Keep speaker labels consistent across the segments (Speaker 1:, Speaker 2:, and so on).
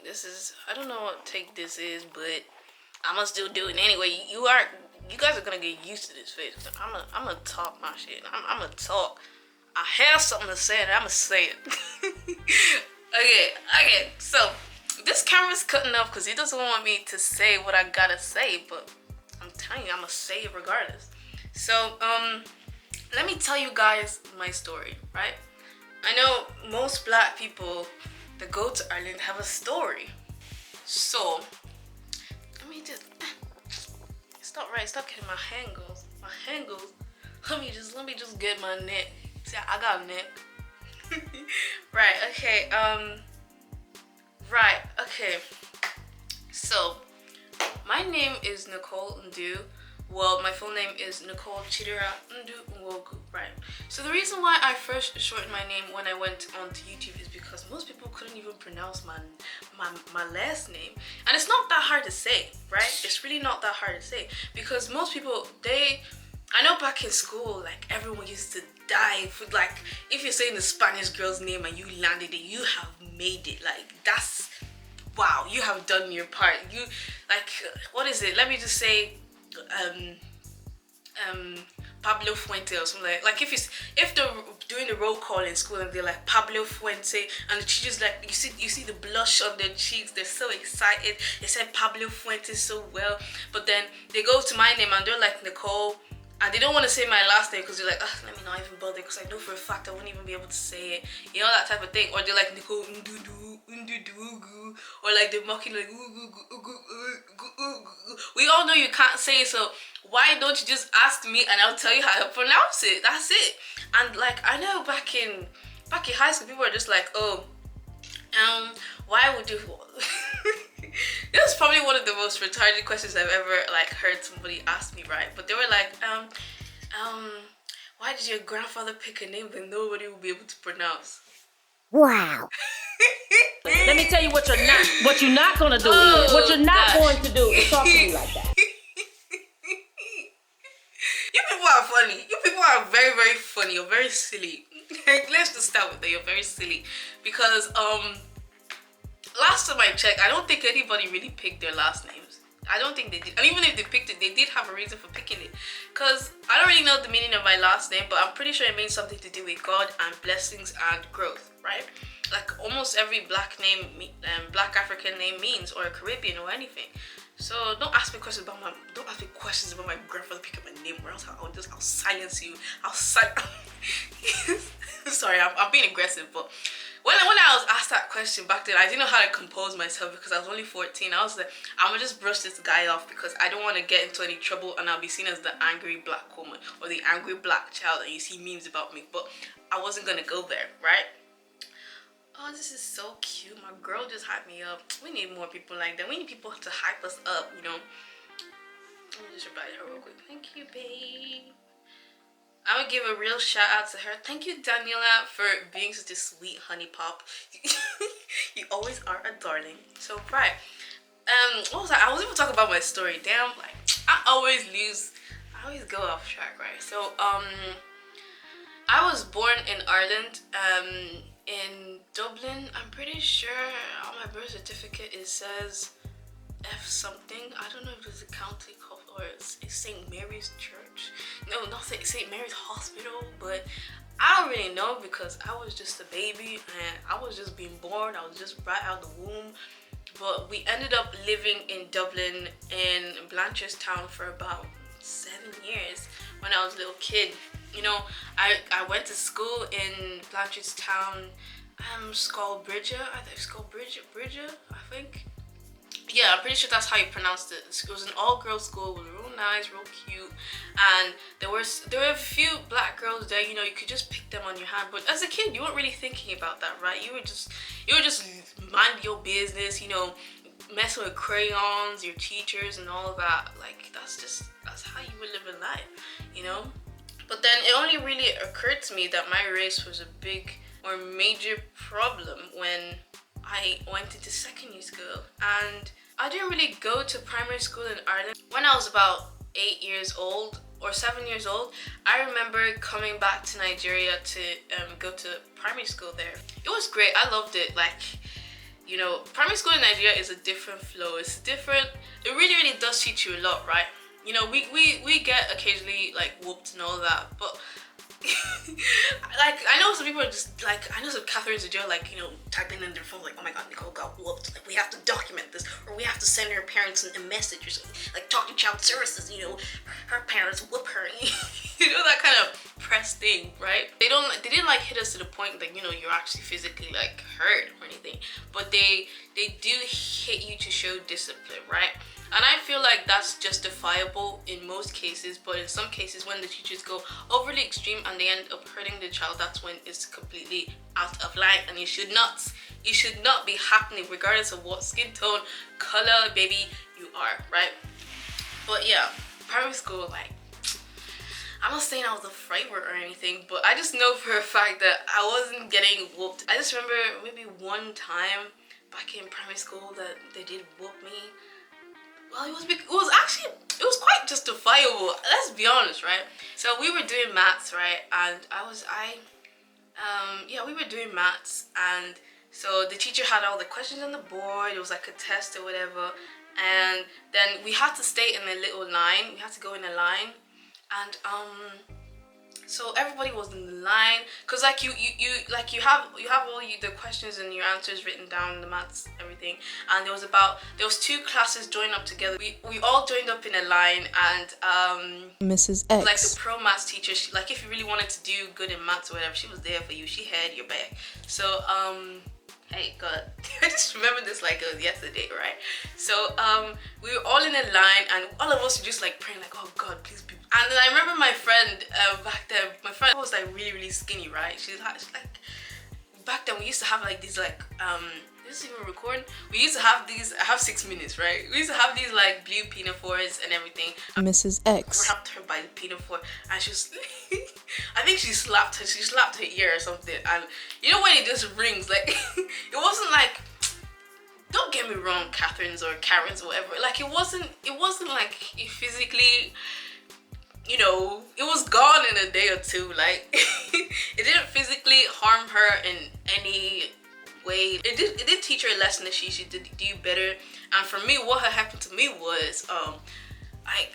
Speaker 1: This is, I don't know what take this is, but I'm gonna still do it anyway. You guys are gonna get used to this face. I'm gonna talk my shit. I'm gonna talk. I have something to say and I'm gonna say it. Okay, so this camera's cutting off because he doesn't want me to say what I gotta say, but I'm telling you, I'm gonna say it regardless. So, let me tell you guys my story, right? I know most black people that go to Ireland have a story. So, let me just stop getting my handles. Let me just get my neck. See, I got a neck. Right, okay. So, my name is Nicole Ndu. Well, my full name is Nicole Chidera Ndu Nwogu, right? So the reason why I first shortened my name when I went onto YouTube is because most people couldn't even pronounce my last name. And it's not that hard to say, right? It's really not that hard to say. Because most people, I know back in school, like, everyone used to die for, like, if you're saying the Spanish girl's name and you landed it, you have made it. Like, that's, wow, you have done your part. You, like, what is it? Let me just say, Pablo Fuente or something like if they're doing the roll call in school and they're like Pablo Fuente and the teachers, like, you see the blush on their cheeks, they're so excited, they said Pablo Fuente so well, but then they go to my name and they're like Nicole, and they don't want to say my last name because they're like, let me not even bother because I know for a fact I won't even be able to say it, you know, that type of thing. Or they're like Nicole Ndudu, or like they're mocking like we all know you can't say it, so why don't you just ask me and I'll tell you how to pronounce it. That's it. And like, I know back in high school people were just like, why would you this is probably one of the most retarded questions I've ever like heard somebody ask me, right? But they were like, why did your grandfather pick a name that nobody will be able to pronounce?
Speaker 2: Wow. Let me tell you what you're not gonna do. What you're not going to do is talk to me like that.
Speaker 1: You people are funny. You people are very, very funny. You're very silly. Let's just start with that. You're very silly. Because last time I checked, I don't think anybody really picked their last names. I don't think they did. And even if they picked it, they did have a reason for picking it. Because I don't really know the meaning of my last name, but I'm pretty sure it means something to do with God and blessings and growth, right? Like almost every black name, black African name means, or a Caribbean or anything. So don't ask me questions about my grandfather picking my name, or else I'll silence you. Sorry, I'm being aggressive, but when I was asked that question back then, I didn't know how to compose myself because I was only 14. I was like, I'm gonna just brush this guy off because I don't want to get into any trouble and I'll be seen as the angry black woman or the angry black child and you see memes about me. But I wasn't gonna go there, right? Oh, this is so cute. My girl just hyped me up. We need more people like that. We need people to hype us up, you know. Let me just reply to her real quick. Thank you, babe. I would give a real shout out to her. Thank you, Daniela, for being such a sweet honey pop. You always are a darling. So, right. What was I was even talking about my story. Damn, like, I always go off track, right? So, I was born in Ireland, in Dublin. I'm pretty sure on my birth certificate it says F something. I don't know if it's a county called or it's St. Mary's Church. No, not St. Mary's Hospital, but I don't really know because I was just a baby and I was just being born. I was just right out the womb. But we ended up living in Dublin in Blanchardstown for about 7 years when I was a little kid. You know, I went to school in Blanchardstown, Skullbridge, I think. Yeah, I'm pretty sure that's how you pronounced it. It was an all-girls school. It was real nice, real cute, and there were a few black girls there. You know, you could just pick them on your hand. But as a kid, you weren't really thinking about that, right? You were just mind your business. You know, messing with crayons, your teachers, and all of that. Like that's how you were living life, you know. But then it only really occurred to me that my race was a big or major problem when I went into secondary school, and I didn't really go to primary school in Ireland. When I was about 8 years old or 7 years old, I remember coming back to Nigeria to go to primary school there. It was great. I loved it. Like, you know, primary school in Nigeria is a different flow. It's different. It really, really does teach you a lot, right? You know, we get occasionally like whooped and all that, but like I know some people are just like, I know some Catherines are just like, you know, typing in their phone like, oh my god, Nicole got whooped, like we have to document this, or we have to send her parents a message or something, like talk to child services, you know, her parents whoop her. You know, that kind of press thing, right? They didn't like hit us to the point that, you know, you're actually physically like hurt or anything, but they do hit you to show discipline, right? And I feel like that's justifiable in most cases, but in some cases when the teachers go overly extreme and they end up hurting the child, that's when it's completely out of line, and it should not be happening regardless of what skin tone, color, baby you are, right? But yeah, primary school, like, I'm not saying I was a framework or anything, but I just know for a fact that I wasn't getting whooped. I just remember maybe one time back in primary school that they did whoop me. Well, it was quite justifiable. Let's be honest, right? So we were doing maths, right? And we were doing maths, and so the teacher had all the questions on the board. It was like a test or whatever, and then we had to stay in a little line. We had to go in a line, and so everybody was in the line, because like you have all the questions and your answers written down in the maths, everything. And there was two classes joined up together. We all joined up in a line, and Mrs. X, like the pro maths teacher, she, like if you really wanted to do good in maths or whatever, she was there for you. She had your back. So hey God, I just remember this like it was yesterday, right? So we were all in a line, and all of us were just like praying like, oh God, please be. And then I remember my friend back then, my friend was like really, really skinny, right? She's like, back then we used to have like these like, this is even recording? We used to have these, I have 6 minutes, right? We used to have these like blue pinafores and everything. Mrs. X grabbed her by the pinafore, and she was, I think she slapped her ear or something. And you know when it just rings, like, it wasn't like, don't get me wrong, Catherines or Karens or whatever, like it wasn't like it physically, you know, it was gone in a day or two. Like it didn't physically harm her in any way. It did teach her a lesson that she should do better. And for me, what had happened to me was like,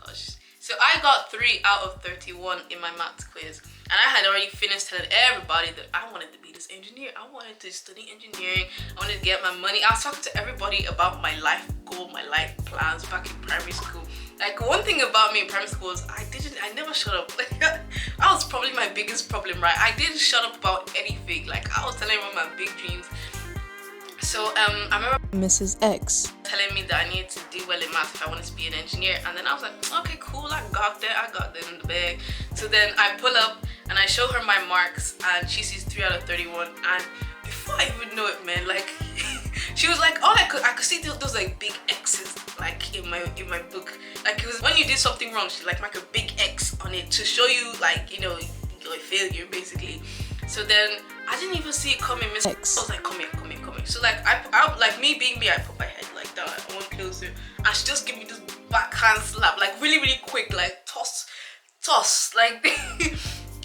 Speaker 1: gosh, so I got 3 out of 31 in my maths quiz, and I had already finished telling everybody that I wanted to be this engineer. I wanted to study engineering. I wanted to get my money. I was talking to everybody about my life goal, my life plans back in primary school. Like, one thing about me in primary school is I never shut up. Like, that was probably my biggest problem, right? I didn't shut up about anything. Like, I was telling about my big dreams. So I remember Mrs. X telling me that I needed to do well in math if I wanted to be an engineer, and then I was like, okay, cool, I got that in the bag. So then I pull up and I show her my marks, and she sees 3 out of 31, and before I even know it, man, like she was like, I could see those like big X's like in my book. Like, it was when you did something wrong, she like a big X on it to show you, like, you know, you're a failure basically. So then I didn't even see it coming. Miss X, I was like, come here. So like I like, me being me, I put my head like down, I went closer, and she just gave me this backhand slap, like really, really quick, like toss, like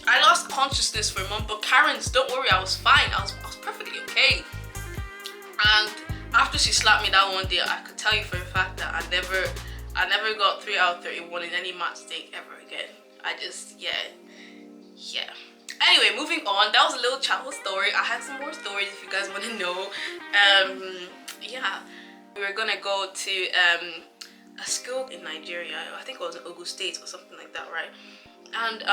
Speaker 1: I lost consciousness for a moment. But Karen's, don't worry, I was fine. I was perfectly okay. And after she slapped me that one day, I could tell you for a fact that I never got 3 out of 31 in any maths thing ever again. I just, yeah. Anyway, moving on. That was a little childhood story. I had some more stories if you guys want to know. Yeah, we were gonna go to a school in Nigeria. I think it was in Ogun State or something like that, right? And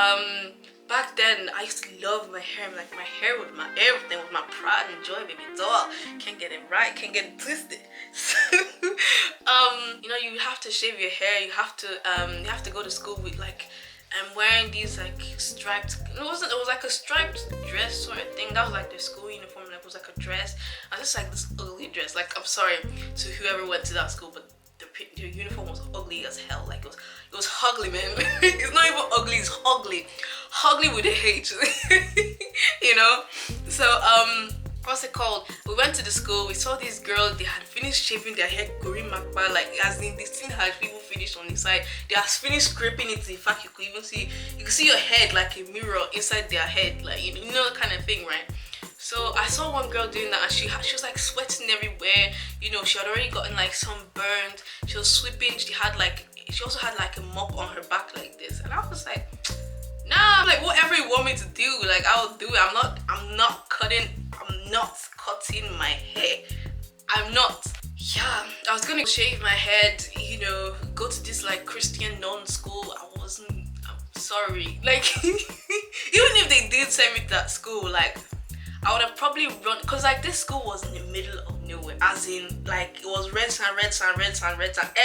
Speaker 1: back then I used to love my hair. Like, my hair was my everything, was my pride and joy, baby doll. Can't get it right, can't get it twisted. So you know, you have to shave your hair. You have to go to school with like, I'm wearing these like striped, it was like a striped dress sort of thing. That was like their school uniform, and it was like a dress. And just like this ugly dress. Like, I'm sorry to whoever went to that school, but the uniform was ugly as hell. Like, it was ugly, man. It's not even ugly, it's ugly with a H. You know. So what's it called? We went to the school. We saw these girls. They had finished shaving their hair, gorimapa, like, as in this thing had people finished on the side. They had finished scraping it. In fact, you could see your head like a mirror inside their head, like, you know, that kind of thing, right? So I saw one girl doing that, and she was like sweating everywhere. You know, she had already gotten like sunburned. She was sweeping. She also had like a mop on her back like this, and I was like, nah, like whatever you want me to do, like I'll do it. I'm not cutting my hair. I'm not. Yeah, I was gonna shave my head, you know, go to this like Christian nun school. I'm sorry. Like, even if they did send me to that school, like, I would have probably run, because like this school was in the middle of nowhere, as in like it was red sign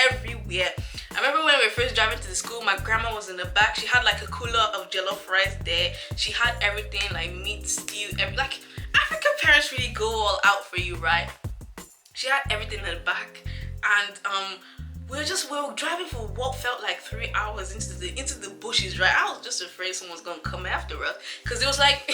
Speaker 1: everywhere. I remember when we were first driving to the school, my grandma was in the back. She had like a cooler of jollof rice there. She had everything like meat, stew, like African parents really go all out for you, right? She had everything in the back, and we were driving for what felt like 3 hours into the bushes, right? I was just afraid someone was gonna come after us, because it was like